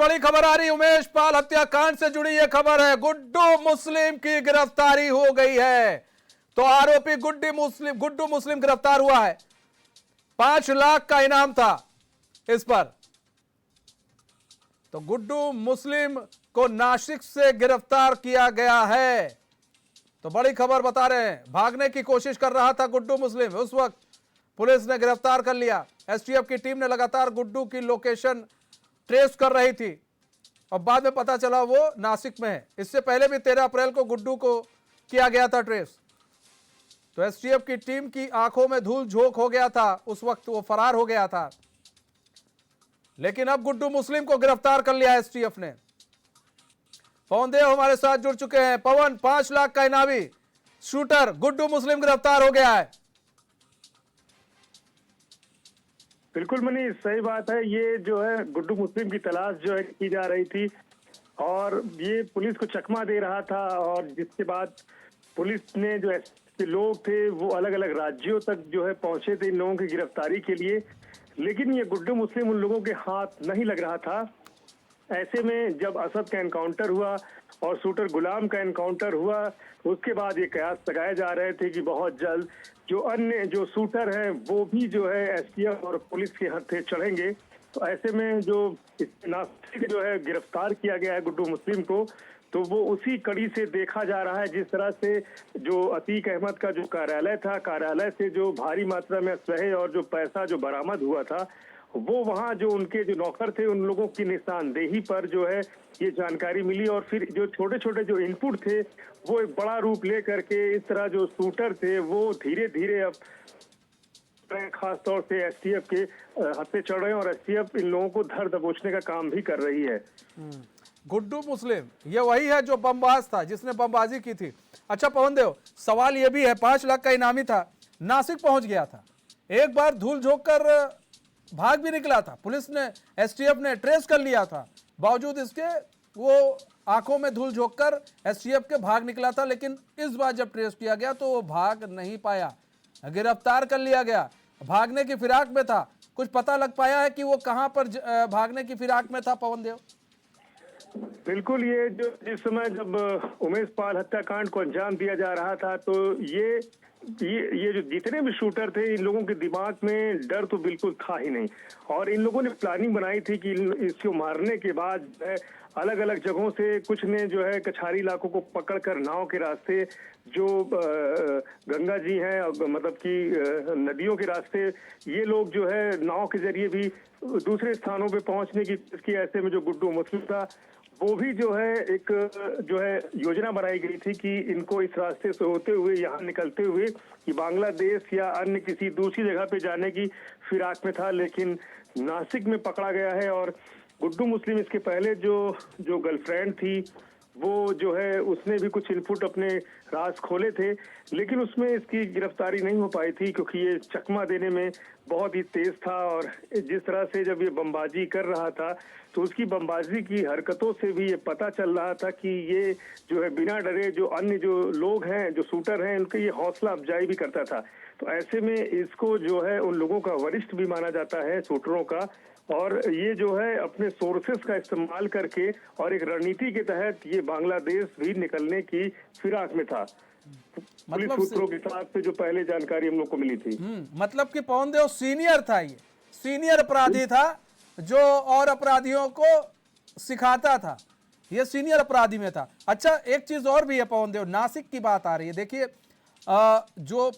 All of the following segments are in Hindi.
बड़ी खबर आ रही, उमेश पाल हत्याकांड से जुड़ी यह खबर है। गुड्डू मुस्लिम की गिरफ्तारी हो गई है। तो आरोपी गुड्डू मुस्लिम गिरफ्तार हुआ है। 5 लाख का इनाम था इस पर। तो गुड्डू मुस्लिम को नासिक से गिरफ्तार किया गया है। तो बड़ी खबर बता रहे हैं, भागने की कोशिश कर रहा था गुड्डू मुस्लिम, उस वक्त पुलिस ने गिरफ्तार कर लिया। एसटीएफ की टीम ने लगातार गुड्डू की लोकेशन ट्रेस कर रही थी और बाद में पता चला वो नासिक में है। इससे पहले भी 13 अप्रैल को गुड्डू को किया गया था ट्रेस। तो एसटीएफ की टीम की आंखों में धूल झोंक हो गया था, उस वक्त वो फरार हो गया था। लेकिन अब गुड्डू मुस्लिम को गिरफ्तार कर लिया एसटीएफ ने। पवन देव हमारे साथ जुड़ चुके हैं। पवन, 5 लाख का इनामी शूटर गुड्डू मुस्लिम गिरफ्तार हो गया है। बिल्कुल मनीष, सही बात है। ये जो है गुड्डू मुस्लिम की तलाश जो है की जा रही थी और ये पुलिस को चकमा दे रहा था। और जिसके बाद पुलिस ने जो ऐसे लोग थे वो अलग अलग राज्यों तक जो है पहुंचे थे इन लोगों की गिरफ्तारी के लिए। लेकिन ये गुड्डू मुस्लिम उन लोगों के हाथ नहीं लग रहा था। ऐसे में जब असद का एनकाउंटर हुआ और शूटर गुलाम का एनकाउंटर हुआ, उसके बाद ये कयास लगाए जा रहे थे कि बहुत जल्द जो अन्य जो शूटर हैं वो भी जो है एसटीएफ और पुलिस के हत्थे चढ़ेंगे। तो ऐसे में जो नासिक जो है गिरफ्तार किया गया है गुड्डू मुस्लिम को, तो वो उसी कड़ी से देखा जा रहा है। जिस तरह से जो अतीक अहमद का जो कार्यालय था, कार्यालय से जो भारी मात्रा में असलहे और जो पैसा जो बरामद हुआ था, वो वहाँ जो उनके जो नौकर थे उन लोगों की निशानदेही पर जो है ये जानकारी मिली। और फिर जो छोटे छोटे जो इनपुट थे वो एक बड़ा रूप ले करके इस तरह जो शूटर थे वो धीरे धीरे अब खास तौर से एसटीएफ के हत्थे चढ़ रहे हैं और एसटीएफ इन लोगों को धर दबोचने का काम भी कर रही है। गुड्डू मुस्लिम ये वही है जो बमबाज था, जिसने बमबाजी की थी। अच्छा पवन देव, सवाल ये भी है, 5 लाख का इनामी था, नासिक पहुंच गया था, एक बार धूल झोंक कर भाग भी निकला था, पुलिस ने एसटीएफ ने ट्रेस कर लिया था, बावजूद इसके वो आंखों में धूल झोंक कर एसटीएफ के भाग निकला था। लेकिन इस बार जब ट्रेस किया गया तो वो भाग नहीं पाया, गिरफ्तार कर लिया गया। भागने की फिराक में था, कुछ पता लग पाया है कि वो कहां पर भागने की फिराक में था पवन देव? बिल्कुल, ये जो जिस समय जब उमेश पाल हत्याकांड को अंजाम दिया जा रहा था तो ये जो जितने भी शूटर थे इन लोगों के दिमाग में डर तो बिल्कुल था ही नहीं। और इन लोगों ने प्लानिंग बनाई थी कि इसको मारने के बाद अलग अलग जगहों से कुछ ने जो है कछारी इलाकों को पकड़कर नाव के रास्ते जो गंगा जी हैं, मतलब कि नदियों के रास्ते, ये लोग जो है नाव के जरिए भी दूसरे स्थानों पे पहुंचने की। ऐसे में जो गुड्डू मुस्लिम था वो भी जो है एक जो है योजना बनाई गई थी कि इनको इस रास्ते से होते हुए यहाँ निकलते हुए कि बांग्लादेश या अन्य किसी दूसरी जगह पे जाने की फिराक में था। लेकिन नासिक में पकड़ा गया है और गुड्डू मुस्लिम इसके पहले जो गर्लफ्रेंड थी वो जो है उसने भी कुछ इनपुट अपने राज खोले थे, लेकिन उसमें इसकी गिरफ्तारी नहीं हो पाई थी क्योंकि ये चकमा देने में बहुत ही तेज था। और जिस तरह से जब ये बमबाजी कर रहा था तो उसकी बमबाजी की हरकतों से भी ये पता चल रहा था कि ये जो है बिना डरे जो अन्य जो लोग हैं, जो शूटर हैं, उनकी ये हौसला अफजाई भी करता था। तो ऐसे में इसको जो है उन लोगों का वरिष्ठ भी माना जाता है शूटरों का। और ये जो है अपने सोर्सेस का इस्तेमाल करके और एक रणनीति के तहत ये बांग्लादेश भी निकलने की फिराक में था। पुलिस सूत्रों के साथ से जो पहले जानकारी हम लोग को मिली थी। मतलब कि पवन देव सीनियर था, ये सीनियर अपराधी था जो और अपराधियों को सिखाता था, ये सीनियर अपराधी में था। अच्छा एक चीज और भी है पवन देव, नासिक की बात आ रही है। देखिए जो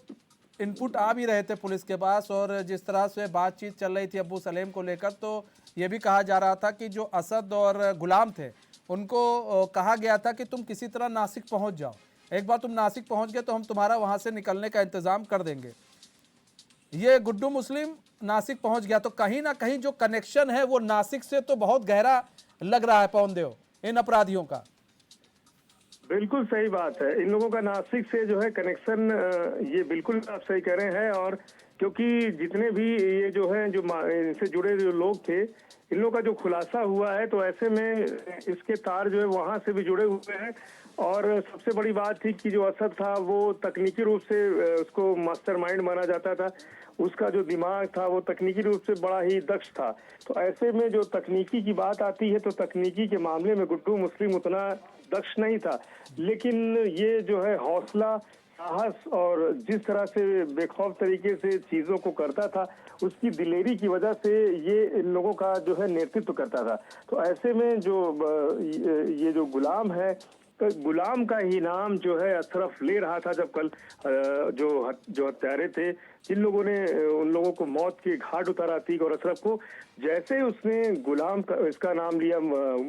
इनपुट आ भी रहे थे पुलिस के पास और जिस तरह से बातचीत चल रही थी अब्बू सलेम को लेकर, तो ये भी कहा जा रहा था कि जो असद और गुलाम थे उनको कहा गया था कि तुम किसी तरह नासिक पहुंच जाओ, एक बार तुम नासिक पहुंच गए तो हम तुम्हारा वहां से निकलने का इंतजाम कर देंगे। ये गुड्डू मुस्लिम नासिक पहुंच गया, तो कहीं ना कहीं जो कनेक्शन है वो नासिक से तो बहुत गहरा लग रहा है पवन देव इन अपराधियों का। बिल्कुल सही बात है, इन लोगों का नासिक से जो है कनेक्शन ये बिल्कुल आप सही कह रहे हैं। और क्योंकि जितने भी ये जो है जो इनसे जुड़े जो लोग थे, इन लोगों का जो खुलासा हुआ है, तो ऐसे में इसके तार जो है वहां से भी जुड़े हुए हैं। और सबसे बड़ी बात थी कि जो असद था वो तकनीकी रूप से उसको मास्टरमाइंड माना जाता था। उसका जो दिमाग था वो तकनीकी रूप से बड़ा ही दक्ष था। तो ऐसे में जो तकनीकी की बात आती है, तो तकनीकी के मामले में गुड्डू मुस्लिम उतना दक्ष नहीं था, लेकिन ये जो है हौसला, साहस और जिस तरह से बेखौफ तरीके से चीजों को करता था, उसकी दिलेरी की वजह से ये इन लोगों का जो है नेतृत्व करता था। तो ऐसे में जो ये जो गुलाम है, तो गुलाम का ही नाम जो है अशरफ ले रहा था। जब कल जो हत्यारे थे, जिन लोगों ने उन लोगों को मौत के घाट उतारा अतीक और अशरफ को, जैसे उसने गुलाम का इसका नाम लिया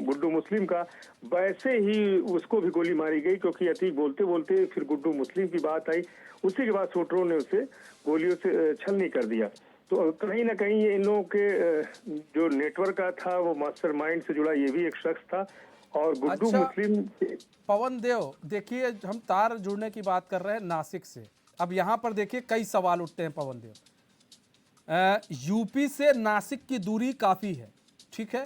गुड्डू मुस्लिम का, वैसे ही उसको भी गोली मारी गई। क्योंकि अतीक बोलते बोलते फिर गुड्डू मुस्लिम की बात आई, उसी के बाद शूटरों ने उसे गोलियों से छलनी कर दिया। तो कहीं ना कहीं ये इन लोगों के जो नेटवर्क का था, वो मास्टरमाइंड से जुड़ा ये भी एक शख्स था। और गुड्डू अच्छा, मुस्लिम पवन देव, देखिए हम तार जुड़ने की बात कर रहे हैं नासिक से। अब यहाँ पर देखिए कई सवाल उठते हैं पवन देव। यूपी से नासिक की दूरी काफ़ी है, ठीक है।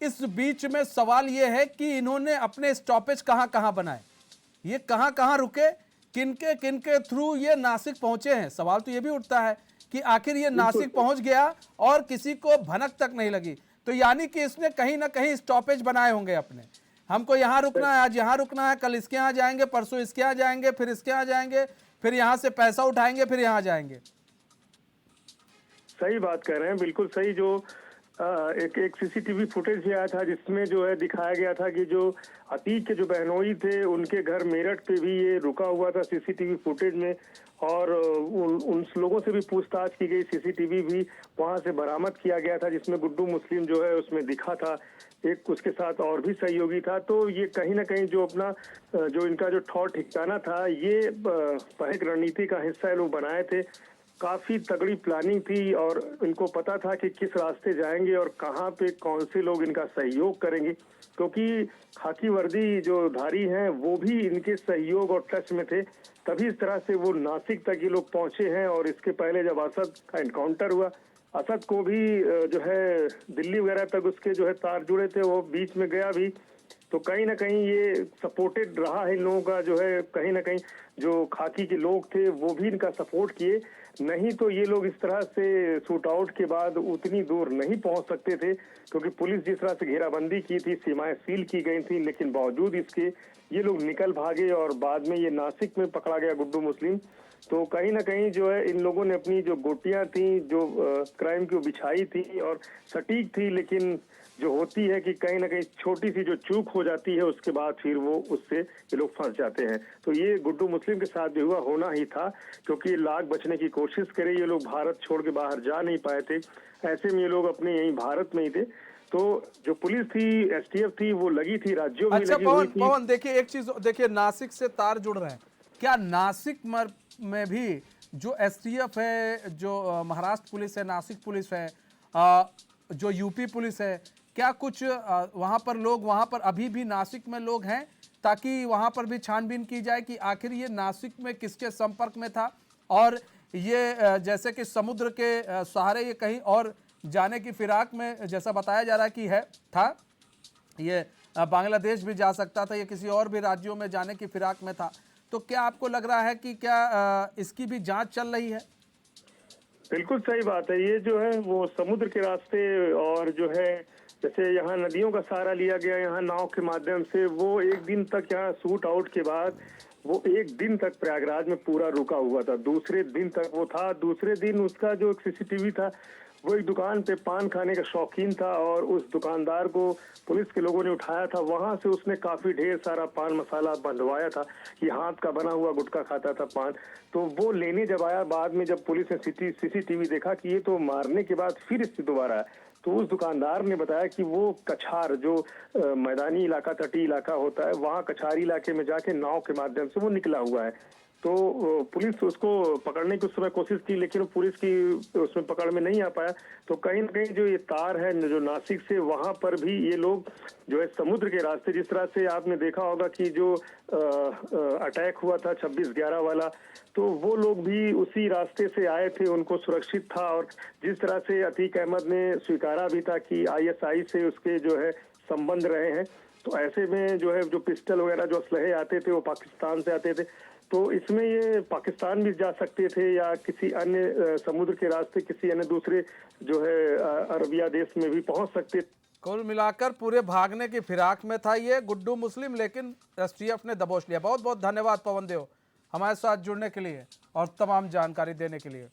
इस बीच में सवाल ये है कि इन्होंने अपने स्टॉपेज कहाँ कहाँ बनाए, ये कहाँ कहाँ रुके, किनके थ्रू ये नासिक पहुंचे हैं। सवाल तो ये भी उठता है कि आखिर ये नासिक पहुंच गया और किसी को भनक तक नहीं लगी। तो यानी कि इसने कहीं ना कहीं स्टॉपेज बनाए होंगे अपने, हमको यहाँ रुकना है, आज यहाँ रुकना है, कल इसके यहाँ जाएंगे, परसों इसके यहाँ जाएंगे, फिर इसके यहाँ जाएंगे, फिर यहाँ से पैसा उठाएंगे, फिर यहाँ जाएंगे। सही बात कह रहे हैं, बिल्कुल सही। जो एक सीसीटीवी फुटेज भी आया था, जिसमें जो है दिखाया गया था कि जो अतीक के जो बहनोई थे, उनके घर मेरठ पे भी ये रुका हुआ था सीसीटीवी फुटेज में। और उन लोगों से भी पूछताछ की गई, सीसीटीवी भी वहां से बरामद किया गया था, जिसमें गुड्डू मुस्लिम जो है उसमें दिखा था। एक उसके साथ और भी सहयोगी था। तो ये कहीं ना कहीं जो अपना जो इनका जो ठौर ठिकाना था, ये एक रणनीति का हिस्सा ये लोग बनाए थे। काफी तगड़ी प्लानिंग थी और इनको पता था कि किस रास्ते जाएंगे और कहाँ पे कौन से लोग इनका सहयोग करेंगे, क्योंकि खाकी वर्दी जो धारी हैं वो भी इनके सहयोग और टच में थे। तभी इस तरह से वो नासिक तक ये लोग पहुंचे हैं। और इसके पहले जब असद का एनकाउंटर हुआ, असद को भी जो है दिल्ली वगैरह तक उसके जो है तार जुड़े थे, वो बीच में गया भी। तो कहीं ना कहीं ये सपोर्टेड रहा है इन लोगों का, जो है कहीं ना कहीं जो खाकी के लोग थे वो भी इनका सपोर्ट किए। नहीं तो ये लोग इस तरह से शूट आउट के बाद उतनी दूर नहीं पहुंच सकते थे, क्योंकि पुलिस जिस तरह से घेराबंदी की थी, सीमाएं सील की गई थी, लेकिन बावजूद इसके ये लोग निकल भागे और बाद में ये नासिक में पकड़ा गया गुड्डू मुस्लिम। तो कहीं ना कहीं जो है इन लोगों ने अपनी जो गोटियां थी, जो क्राइम की बिछाई थी और सटीक थी, लेकिन जो होती है कि कहीं ना कहीं छोटी सी जो चूक हो जाती है, उसके बाद फिर वो उससे ये लोग फंस जाते हैं। तो ये गुड्डू मुस्लिम के साथ भी हुआ, होना ही था, क्योंकि लाख बचने की कोशिश करे, ये लोग भारत छोड़ के बाहर जा नहीं पाए थे। ऐसे में ये लोग अपने यहीं भारत में ही थे। तो जो पुलिस थी, एसटीएफ थी, वो लगी थी, राज्यों में अच्छा लगी हुई थी। पवन देखिए एक चीज, देखिए नासिक से तार जुड़ रहे हैं, क्या नासिक में भी जो एसटीएफ है, जो महाराष्ट्र पुलिस है, नासिक पुलिस है, जो यूपी पुलिस है, क्या कुछ वहां पर लोग, वहां पर अभी भी नासिक में लोग हैं, ताकि वहां पर भी छानबीन की जाए कि आखिर ये नासिक में किसके संपर्क में था और ये जैसे कि समुद्र के सहारे ये कहीं और जाने की फिराक में, जैसा बताया जा रहा है कि था, ये बांग्लादेश भी जा सकता था, ये किसी और भी राज्यों में जाने की फिराक में था। तो क्या आपको लग रहा है कि क्या इसकी भी जांच चल रही है? बिल्कुल सही बात है। ये जो है वो समुद्र के रास्ते और जो है जैसे यहाँ नदियों का सहारा लिया गया, यहाँ नाव के माध्यम से, वो एक दिन तक यहाँ शूट आउट के बाद वो एक दिन तक प्रयागराज में पूरा रुका हुआ था। दूसरे दिन तक वो था। दूसरे दिन उसका जो सीसीटीवी था, वो एक दुकान पे पान खाने का शौकीन था और उस दुकानदार को पुलिस के लोगों ने उठाया था। वहां से उसने काफी ढेर सारा पान मसाला बंधवाया था। ये हाथ का बना हुआ गुटखा खाता था पान। तो वो लेने जब आया, बाद में जब पुलिस ने सीसीटीवी देखा कि ये तो मारने के बाद फिर इससे दोबारा है, तो उस दुकानदार ने बताया कि वो कछार, जो मैदानी इलाका, तटीय इलाका होता है, वहाँ कछारी इलाके में जाके नाव के माध्यम से वो निकला हुआ है। तो पुलिस उसको पकड़ने की उस समय कोशिश की, लेकिन वो पुलिस की उसमें पकड़ में नहीं आ पाया। तो कहीं ना कहीं जो ये तार है जो नासिक से, वहां पर भी ये लोग जो है समुद्र के रास्ते, जिस तरह से आपने देखा होगा कि जो अटैक हुआ था 26/11 वाला, तो वो लोग भी उसी रास्ते से आए थे, उनको सुरक्षित था। और जिस तरह से अतीक अहमद ने स्वीकारा भी था कि ISI से उसके जो है संबंध रहे हैं, तो ऐसे में जो है जो पिस्टल वगैरह जो असलहे आते थे वो पाकिस्तान से आते थे। तो इसमें ये पाकिस्तान भी जा सकते थे या किसी अन्य समुद्र के रास्ते किसी अन्य दूसरे जो है अरबिया देश में भी पहुंच सकते थे। कुल मिलाकर पूरे भागने की फिराक में था ये गुड्डू मुस्लिम, लेकिन STF ने दबोच लिया। बहुत बहुत धन्यवाद पवन देव हमारे साथ जुड़ने के लिए और तमाम जानकारी देने के लिए।